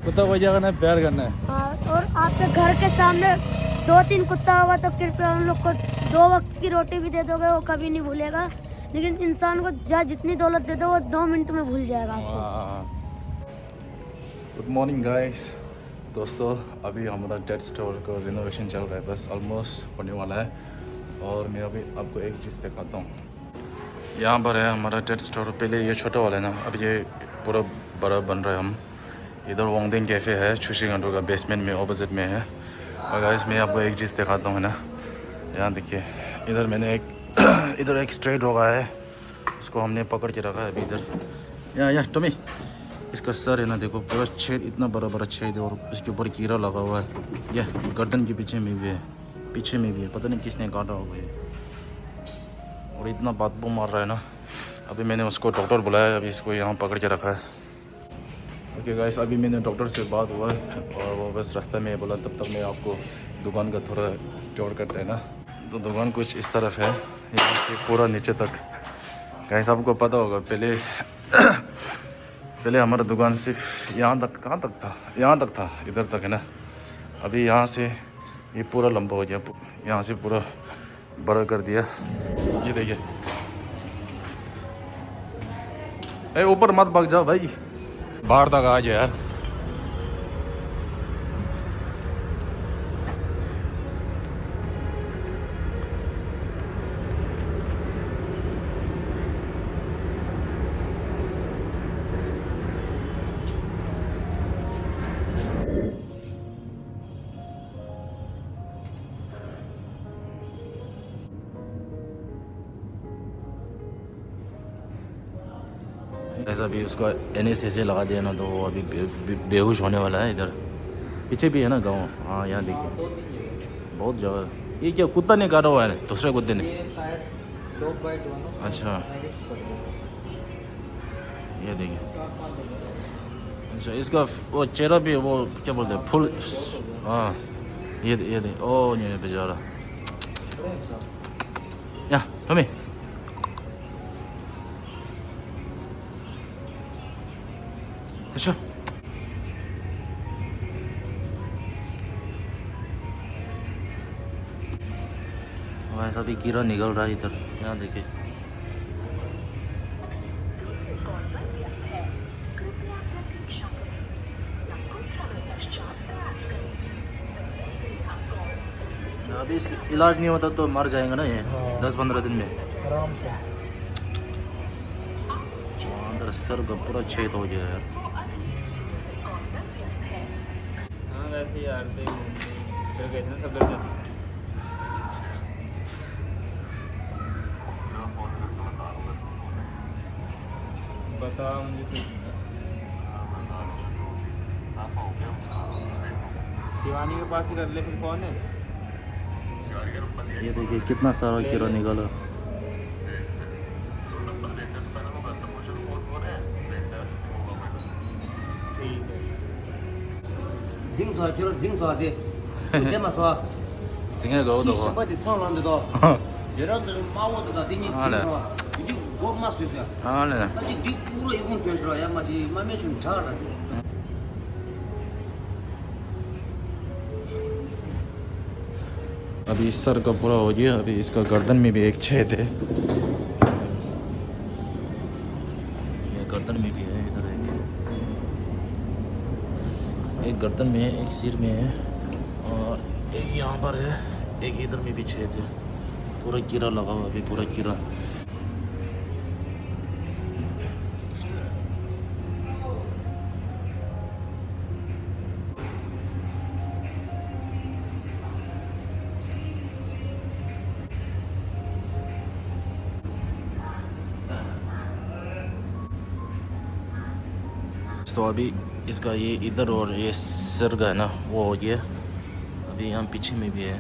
कुत्ता को जगह ना प्यार करना है। हाँ, और आपके घर के सामने 2-3 कुत्ता होगा तो कृपया उन लोग को 2 वक्त की रोटी भी दे दोगे, वो कभी नहीं भूलेगा। लेकिन इंसान को जहाँ जितनी दौलत दे दो वो 2 मिनट में भूल जाएगा आपको। Good morning guys. दोस्तों अभी हमारा डेट स्टोर का रिनोवेशन चल रहा है, बस ऑलमोस्ट होने वाला है। और मैं अभी आपको एक चीज़ दिखाता हूँ। यहाँ पर है हमारा डेट स्टोर। पहले ये छोटा वाला है ना, अब ये पूरा बड़ा बन रहा है। हम इधर वोंगडिंग कैफ़े है छुशिगंडो का बेसमेंट में, ऑपोजिट में है। और गाइस मैं आपको एक चीज़ दिखाता हूँ ना, यहाँ देखिए। इधर मैंने एक इधर एक स्ट्रे डॉग है, उसको हमने पकड़ के रखा है अभी इधर। यहाँ टॉमी, इसका सर है ना, देखो पूरा छेद, इतना बड़ा बड़ा छेद है। और इसके ऊपर कीड़ा लगा हुआ है। यह गर्दन के पीछे में भी है, पीछे में भी है, पता नहीं किसने काटा होगा ये। और इतना बदबू मार रहा है ना। अभी मैंने उसको डॉक्टर बुलाया, अभी इसको यहाँ पकड़ के रखा है। ओके गाइस, अभी मैंने डॉक्टर से बात हुआ है और वो बस रास्ते में बोला तब तक मैं आपको दुकान का थोड़ा टूर करते हैं ना। तो दुकान कुछ इस तरफ है, यहाँ से पूरा नीचे तक। गाइस आपको पता होगा पहले पहले हमारा दुकान सिर्फ यहाँ तक, कहाँ तक था, यहाँ तक था, इधर तक है ना। अभी यहाँ से ये पूरा लंबा हो गया, यहाँ से पूरा बड़ा कर दिया। ये देखिए, ए ऊपर मत भाग जाओ भाई, बाहर तक आ जाए यार। ऐसा भी उसको एनेस्थीसिया लगा दिया ना, तो वो अभी बेहोश होने वाला है। इधर पीछे भी है ना गाँव, हाँ यहाँ देखिए बहुत जगह। ये क्या कुत्ता ने काटा हुआ है, दूसरे कुत्ते ने? अच्छा, ये देखिए। अच्छा, इसका वो चेहरा भी, वो क्या बोलते हैं, फुल। हाँ ये देखिए। ओ ये बेचारा। या टॉमी, अच्छा वैसा भी कीड़ा निकल रहा है इधर, यहाँ देखिए। अभी इसका इलाज नहीं होता तो मर जाएगा ना ये। 10-15 दिन में आराम से। अंदर सर का पूरा छेद हो गया यार। हाँ वैसे यार फिर गए थे ना सब लोग। बता मुझे शिवानी के पास ही कर ले, फिर कौन है? ये देखिए कितना सारा कीड़ा निकला। ठीक है। 精刷就是精刷的，不这么刷， 지금 그거 什么的唱上的都，别让这马我这个给你精刷，你我马岁数， हाँ ले। 那你पूरा一共多少呀？嘛的嘛没去查了。 अभी सर का पूरा हो गया। अभी इसका गर्दन में भी एक छेद है, ये गर्दन में भी है। इधर एक गर्दन में है, एक सिर में है, और एक यहाँ पर है, एक इधर में भी छेद है। पूरा कीड़ा लगा हुआ, अभी पूरा कीड़ा। तो अभी इसका ये इधर और ये सिर का है ना, वो हो गया। अभी यहाँ पीछे में भी है।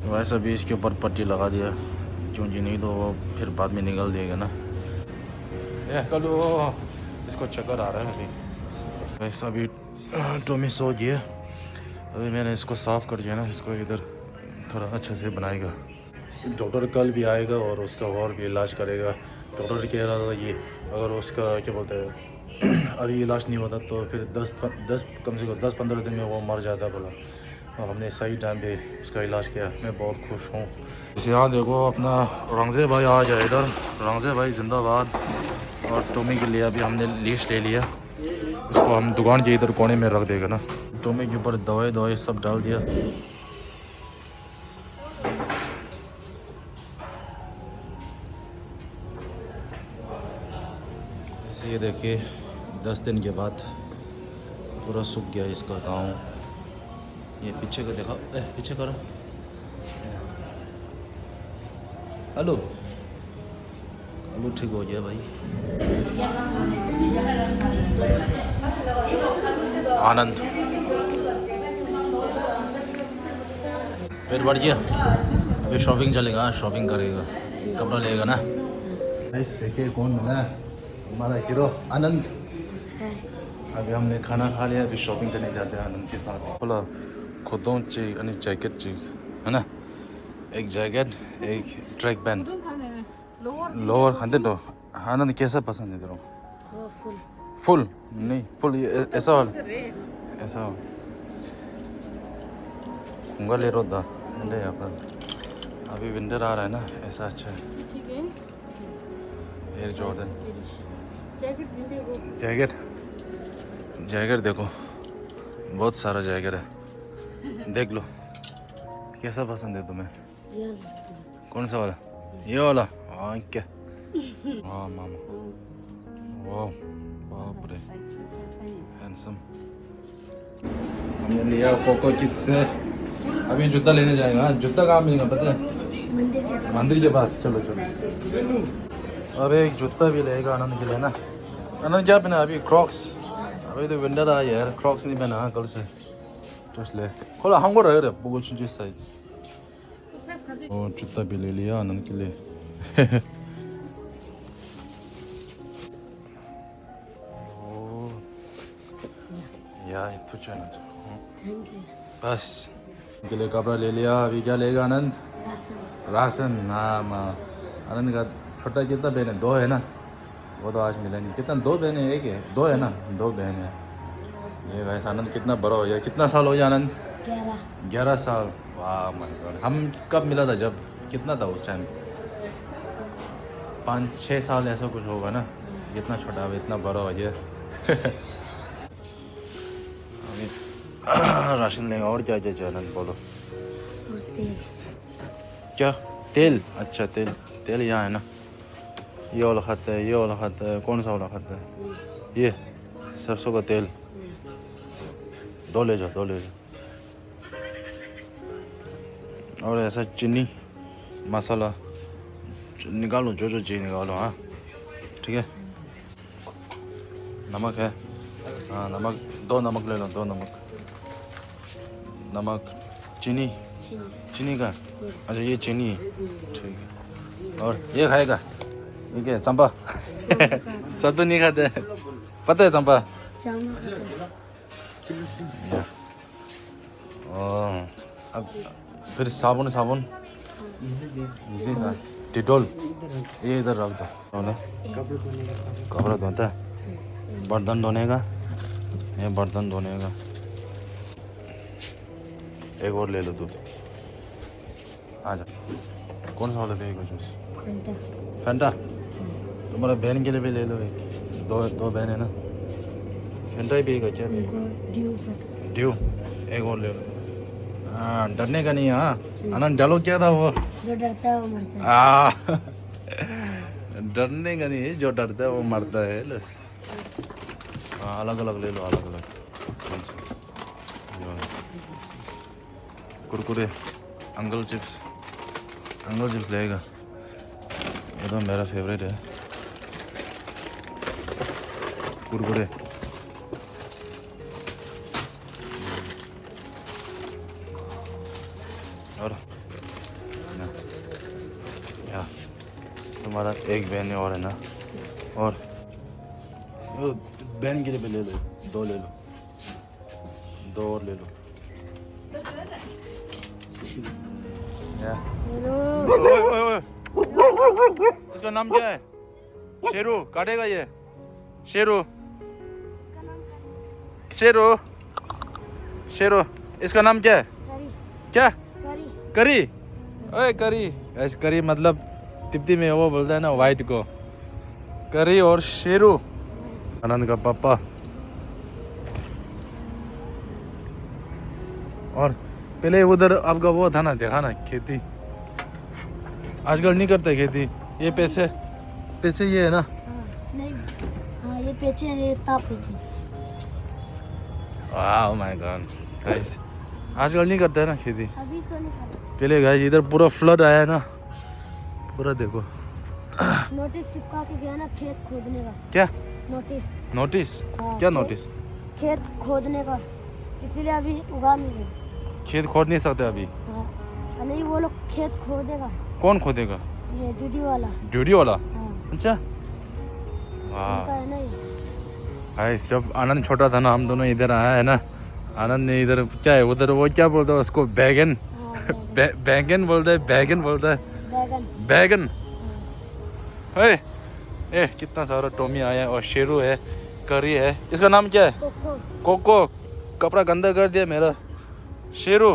वैसा भी इसके ऊपर पट्टी लगा दिया, क्योंकि नहीं तो वो फिर बाद में निकल देगा ना। कल वो इसको चक्कर आ रहा है अभी। वैसा भी टॉमी सो गया। अभी मैंने इसको साफ़ कर दिया ना, इसको इधर थोड़ा अच्छे से बनाएगा। डॉक्टर कल भी आएगा और उसका और भी इलाज करेगा। डॉक्टर कह रहा था ये अगर उसका क्या बोलते हैं अभी इलाज नहीं होता तो फिर 10 कम से कम 10-15 दिन में वो मर जाता बोला। और हमने सही टाइम पे उसका इलाज किया। मैं बहुत खुश हूँ। यहाँ देखो अपना रंजे भाई आ जाए इधर। रंजे भाई जिंदाबाद। और टोमी के लिए अभी हमने लीश ले लिया। इसको हम दुकान के इधर कोने में रख देगा ना। टोमी के ऊपर दवाई सब डाल दिया। ऐसे ये देखिए 10 दिन के बाद पूरा सूख गया इसका गाँव। ये पीछे को देखो, पीछे करो। हेलो ठीक हो गया भाई। आनंद फिर बढ़ गया। अभी शॉपिंग चलेगा, शॉपिंग करेगा, कपड़ा लेगा ना। नाइस। देखिए कौन बना है हमारा हीरो आनंद। अभी हमने खाना खा लिया, अभी शॉपिंग करने जाते हैं आनंद के साथ। बोला खुदों चाहिए यानी जैकेट चाहिए है ना। एक जैकेट एक ट्रैक पैंट लोअर खाते तो आनंद कैसा पसंद है तेरे? फुल नहीं फुल ऐसा ऐसा खुंगा ले रो था ले यहाँ पर। अभी विंटर आ रहा है ना, ऐसा अच्छा है। एयर जॉर्डन जैकेट देखो बहुत सारा जैकेट है। देख लो कैसा पसंद है तुम्हें? कौन सा वाला? ये वाला? हाँ क्या? हाँ मामा वाह बाप रे हैंडसम। हमने लिया कोको किड्स से। अभी जूता लेने जाएगा। जूता कहाँ मिलेगा पता है? मंदिर के पास। चलो अब एक जूता भी लेगा आनंद के लिए ना। आनंद क्या पहना अभी? क्रॉक्स। अभी तो विंटर आ यार, क्रॉक्स नहीं पहना कल से तो इसलिए खोला हमको रह रहे वो कुछ साइज। और जूता भी ले लिया आनंद के लिए। यार तो चलो बस के लिए कपड़ा ले लिया। अभी क्या लेगा आनंद? राशन। हाँ माँ आनंद का छोटा कितना बहन है? 2 है ना। वो तो आज मिला नहीं। कितना? 2 बहनें एक है? 2 है ना, 2 बहन है। ये वैसे आनंद कितना बड़ा हो गया। कितना साल हो गया आनंद? 11 साल। वाह माय गॉड। हम कब मिला था? जब कितना था उस टाइम? 5-6 साल ऐसा कुछ होगा ना। कितना छोटा अब इतना बड़ा हो गया। राशन लेंगे। और क्या क्या आनंद बोलो? क्या? तेल? अच्छा तेल यहाँ है ना। ये वाला खाता है, ये वाला खाता है। कौन सा वाला खाता है? ये सरसों का तेल। 2 ले जाओ। और ऐसा चीनी मसाला निकालो, जो चीज़ निकालो। हाँ ठीक है। नमक है? हाँ नमक 2 नमक ले लो। 2 नमक। चीनी का? अच्छा ये चीनी है ठीक है। और ये खाएगा? ये क्या है? चंपा। सत्तू नहीं खाते पता है चंपा? अब फिर साबुन इजी का डिटोल ये इधर रख दो। कपड़ा धोता है, बर्तन धोने का। ये बर्तन धोने का। एक और ले लो दूध। आ जा। कौन सा वाला पिएगा जूस? फैंटा। तुम्हारा बहन के लिए भी ले लो एक। 2 बहन है ना। फैंटा ही पिएगा क्या? ड्यू। एक और ले लो। हाँ डरने का नहीं है। हाँ आनंद डालो क्या था वो? जो डरता है वो मरता है। डरने का नहीं है, जो डरता है वो मरता है। बस हाँ अलग अलग ले लो, अलग अलग। कुरकुरे अंकल चिप्स लेगा। ये तो मेरा फेवरेट है कुरकुरे। और या तुम्हारा एक बहन और है ना। और वो बहन के लिए भी ले लो। 2 ले लो। 2 और ले लो। शेरू ओए ओए ओए, इसका नाम क्या है? शेरू काटेगा ये। शेरू शेरू शेरू, इसका नाम क्या है? करी क्या? करी करी। ओए करी, ऐसे करी मतलब तिब्बती में वो बोलता है ना वाइट को, करी। और शेरू आनंद का पापा। और पहले उधर आपका वो था ना, देखा ना खेती, आजकल नहीं करते खेती। ये पैसे पैसे ये है ना। हाँ नहीं हाँ ये पीछे ये ताप पीछे वाह माय गॉड गाइस, आजकल नहीं करते है ना खेती। अभी को नहीं खा पहले गाइस इधर पूरा फ्लड आया है ना, पूरा देखो। नोटिस चिपका के गया ना खेत खोदने का। क्या नोटिस नोटिस? हाँ, क्या खेत- नोटिस? खेत खोदने का, इसीलिए अभी उगा नहीं रहे। खेत खोद नहीं सकते अभी। हाँ नहीं वो लोग खेत खोदेगा, कौन खोदेगा? ये दीदी वाला। ड्यूटी वाला? हाँ अच्छा उनका वाह। है ना ये। गाइस जब आनंद छोटा था ना, हम दोनों इधर आया है ना, आनंद ने इधर क्या है उधर वो क्या बोलता है उसको, बैगन। हाँ, बैगन बोलता है, बैगन बोलता है, बैगन। बैगन। हाँ, ए ए कितना सारा टोमी आया है। और शेरू है, करी है। इसका नाम क्या है? कोको। कोको। कपड़ा गंदा कर दिया मेरा। शेरू ए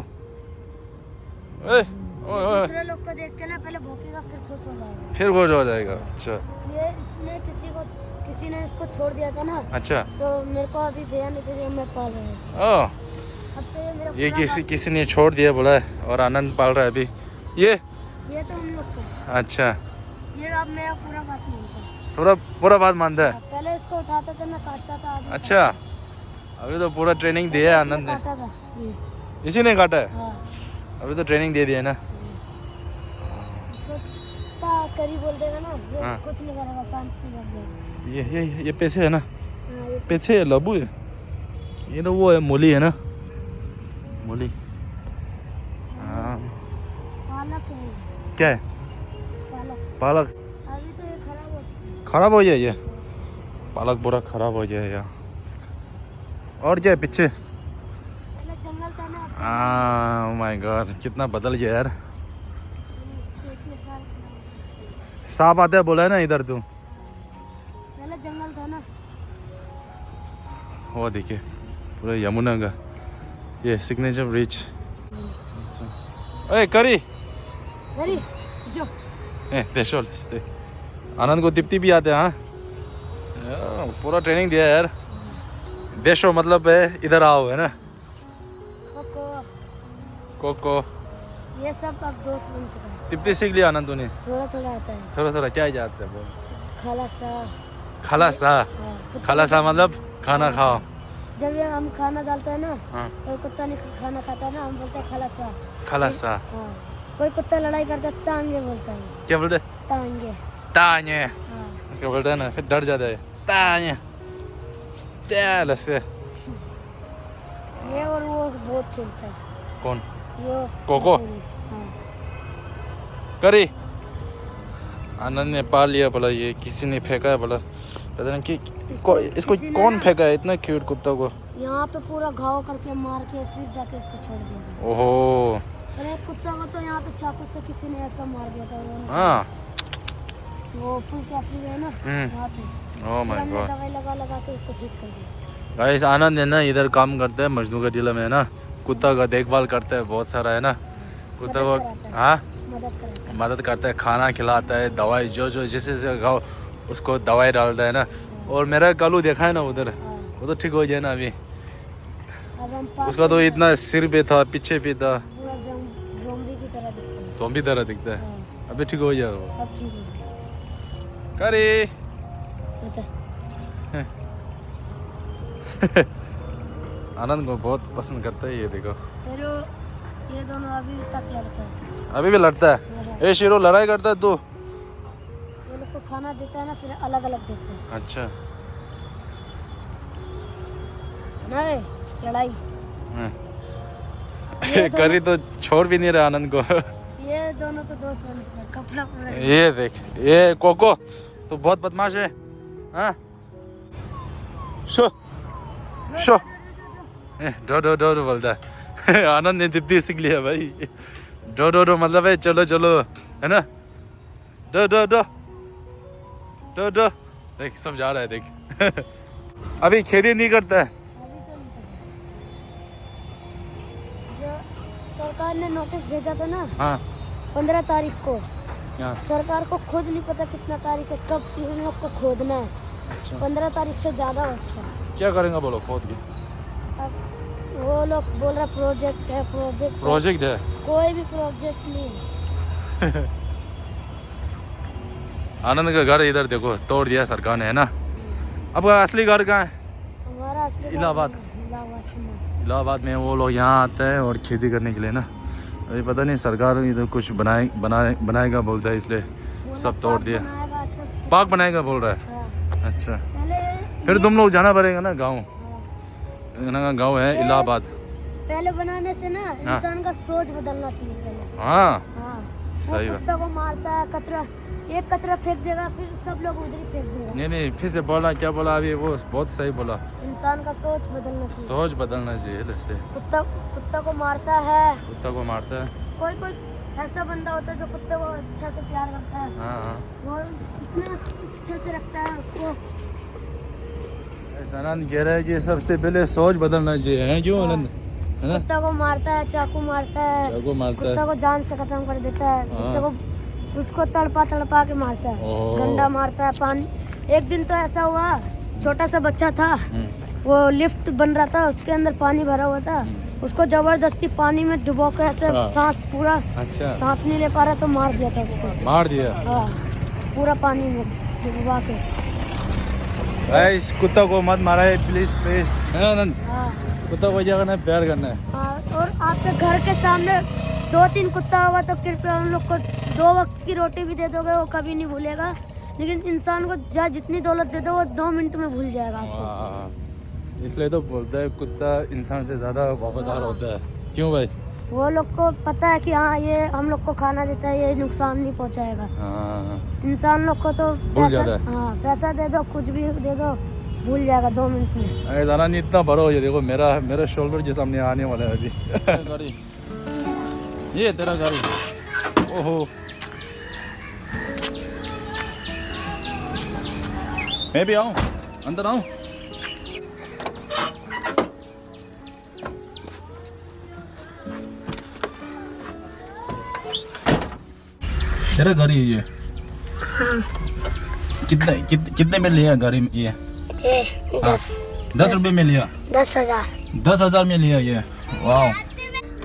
ओए ओए, दूसरे लोग को देख के ना पहले भौंकेगा फिर खुश हो जाएगा। फिर खुश हो जाएगा। अच्छा ये इसने किसी ने इसको छोड़ दिया था ना, अच्छा। तो मेरे को अभी ध्यान नहीं दिया, मैं पाल रहा हूँ इसको। ओ अब तो ये मेरा ये पूरा किसी ने छोड़ दिया बोला है, और आनंद पाल रहा है अभी ये। ये तो उन लोग को, अच्छा ये अब मेरा पूरा बात मानता है। पूरा पूरा बात मानता है। पहले इसको उठाता था मैं काटता था, अभी अच्छा अभी तो पूरा ट्रेनिंग दिया है आनंद ने। काटा था ये। इसी ने काटा है? हाँ अभी तो ट्रेनिंग दे दिया है ना। इसको करी बोल देगा ना, ये हाँ। कुछ नहीं करेगा, शांत से बैठ जाएगा। ये पैसे है ना, हाँ, ये पैसे है, लबू है। ये तो वो है, मूली है ना, मूली। हाँ पालक है, क्या है? पालक। पालक। अभी तो ये खराब हो चुका है। खराब हो जाए ये पालक, पूरा खराब हो जाए यार। और क्या है पीछे? पहले जंगल था ना, अब हाँ माय गॉड, कितना बदल गया यार। 6 साल सांप आता है बोला है ना इधर तू। पहले जंगल था ना। वो देखिए पूरा यमुना का ये सिग्नेचर ब्रिज। ओए करी करी जो देशो लिस्ते। आनंद को दीप्ति भी आते हैं। हाँ यार, पूरा ट्रेनिंग दिया यार। देशो मतलब है इधर आओ है ना। कोको, कोको ये सब अब दोस्त बन चुका है। दीप्ति सीख लिया आनंद तूने? थोड़ा थोड़ा आता है। थोड़ा थोड़ा क्या जाते हैं बोल? खाला सा। खलासा। हाँ, खलासा मतलब खाना खाओ। जब ये हम खाना डालते हैं ना, हाँ कोई कुत्ता नहीं खाना खाता है ना, हम बोलते हैं खाला सा। खलासा। हाँ कोई कुत्ता लड़ाई करता है तांगे बोलता है, क्या बोलते? तांगे। ताने। हाँ उसको बोलता है ना, फिर डर जाता है। ताने त्याल से। ये और वो बहुत खेलता है। कौन? वो कोको? हाँ करी आनंद ने पा लिया बोला, ये किसी ने फेंका है बोला, पता नहीं कि इसको किसी ने कौन ना- फेंका है इतना क्यूट कुत्ता को। यहाँ पे पूरा घाव करके मार के फिर जाके उसको छोड़ दिया ओहो था। और एक कुत्ता को तो यहाँ पे चाकू से किसी ने ऐसा मार दिया था, हाँ। वो फुल कैफे है ना वहाँ पे। ओह फिर माय हमने गॉड दवाई लगा के उसको ठीक कर दिया। गाइस, आनंद है ना इधर काम करता है मजनू का जिला में है ना, कुत्ता का देखभाल करता है बहुत सारा है ना। कुत्ता को मदद कराता है। हाँ मदद कराता है। मदद करता है, खाना खिलाता है, दवाई जो जो जिसे गाँव उसको दवाई डालता है ना। और मेरा कलू देखा है ना उधर, हाँ, वो तो ठीक हो जाए ना अभी। अब हम उसका तो इतना सिर पे था, पीछे भी था, पूरा ज़ोंबी की तरह दिखता है। ज़ॉम्बी तरह दिखता है। हाँ, अभी ठीक हो जाएगा वो। अब ठीक है। करे बता। आनंद को बहुत पसंद करता है ये, देखो शेरू ये दोनों अभी तक लड़ता है। अभी भी लड़ता है। हाँ, ए शेरो, लड़ाई करता है तू? ये लोग को खाना देता है ना, फिर अलग अलग देता है अच्छा ना, ये लड़ाई। हाँ। ये करी तो छोड़ भी नहीं रहा आनंद को। ये दोनों तो दोस्त बन चुके हैं, कपड़ा पूरा। ये देख, ये कोको तो बहुत बदमाश है। हाँ शो शो डो डो डो डो बोलता है। आनंद ने दीप्ति सीख लिया भाई। डो मतलब है चलो चलो, है ना। डो डो डो डो डो, देख सब जा रहा है देख। अभी खेती नहीं करता है। जो सरकार ने नोटिस भेजा था ना हाँ 15 तारीख को, यहाँ सरकार को खुद नहीं पता कितना तारीख है, कब इन लोग को खोदना है। अच्छा 15 तारीख से ज़्यादा हो चुका है। क्या करेंगे बोलो खोद के? अब वो लोग बोल रहा प्रोजेक्ट है, प्रोजेक्ट है। कोई भी प्रोजेक्ट नहीं है। आनंद का घर इधर देखो तोड़ दिया सरकार ने, है ना। अब असली घर कहाँ है? हमारा असली इलाहाबाद। में। इलाहाबाद में वो लोग यहाँ आते हैं और खेती करने के लिए ना। अभी पता नहीं सरकार इधर कुछ बनाएगा बोलता है, इसलिए सब तोड़ दिया। बनाएगा अच्छा से। पार्क बनाएगा बोल रहा है। हाँ। अच्छा पहले फिर तुम लोग जाना पड़ेगा ना गाँव। हाँ। गाँव है इलाहाबाद। पहले बनाने से ना हाँ। इंसान का सोच बदलना चाहिए पहले। हाँ हाँ। सही वो बात। कुत्ता को मारता है, कचरा एक कचरा फेंक देगा, फिर सब लोग उधर ही फेंक देगा। नहीं फिर से बोला, क्या बोला अभी? वो बहुत सही बोला, इंसान का सोच बदलना चाहिए। सोच बदलना चाहिए। इससे कुत्ता को मारता है। कुत्ता को मारता है। कोई ऐसा बंदा होता है जो कुत्ते को अच्छा से प्यार करता है, हाँ वो इतना अच्छे से रखता है उसको। आनंद कह रहा है कि सबसे पहले सोच बदलना चाहिए, है क्यों आनंद? है ना। कुत्ता को मारता है, चाकू मारता है, चाकू मारता कुत्ता है। को जान से खत्म कर देता है, हाँ। बच्चे को उसको तड़पा के मारता है, ओह। डंडा मारता है। पानी एक दिन तो ऐसा हुआ, छोटा सा बच्चा था, वो लिफ्ट बन रहा था, उसके अंदर पानी भरा हुआ था, उसको जबरदस्ती पानी में डुबो के ऐसे हाँ। सांस पूरा अच्छा सांस नहीं ले पा रहा तो मार दिया था उसको। मार दिया। हाँ, पूरा पानी में डुबा के। इस कुत्ता को मत मारा है प्लीज प्लीज, है आनंद। हाँ। कुत्ता को क्या करना है? प्यार करना है। हाँ, और आपके घर के सामने 2-3 कुत्ता होगा तो कृपया उन लोग को 2 वक्त की रोटी भी दे दोगे, वो कभी नहीं भूलेगा। लेकिन इंसान को चाहे जितनी दौलत दे दो वो 2 मिनट में भूल जाएगा आपको। वाह, इसलिए तो बोलता है कुत्ता इंसान से ज्यादा वफादार होता है। क्यों भाई? वो लोग को पता है कि हाँ ये हम लोग को खाना देता है, ये नुकसान नहीं पहुंचाएगा। हाँ इंसान लोग को तो भूल जाता है। हाँ, पैसा दे दो, कुछ भी दे दो, भूल जाएगा 2 मिनट में। अरे जाना नहीं इतना बड़ा हो जाए। देखो मेरा शोल्डर के सामने आने वाला है अभी। गाड़ी ये तेरा गाड़ी। ओहो मैं भी आऊँ, अंदर आऊँ? तेरा गाड़ी है ये? कितने में लिया गाड़ी ये? 10 रुपए में लिया। 10,000। 10,000 में लिया ये। वाह।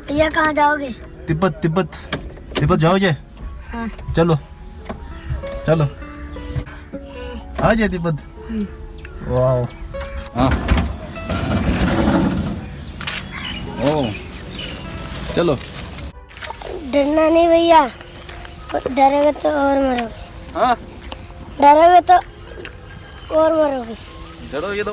भैया कहाँ जाओगे? तिब्बत जाओगे? हाँ। चलो आ जाए तिब्बत। वाह। हाँ ओ चलो। डरना नहीं भैया, डरोगे तो और मरोगे। हाँ डरोगे तो और मरोगे। चलो ये तो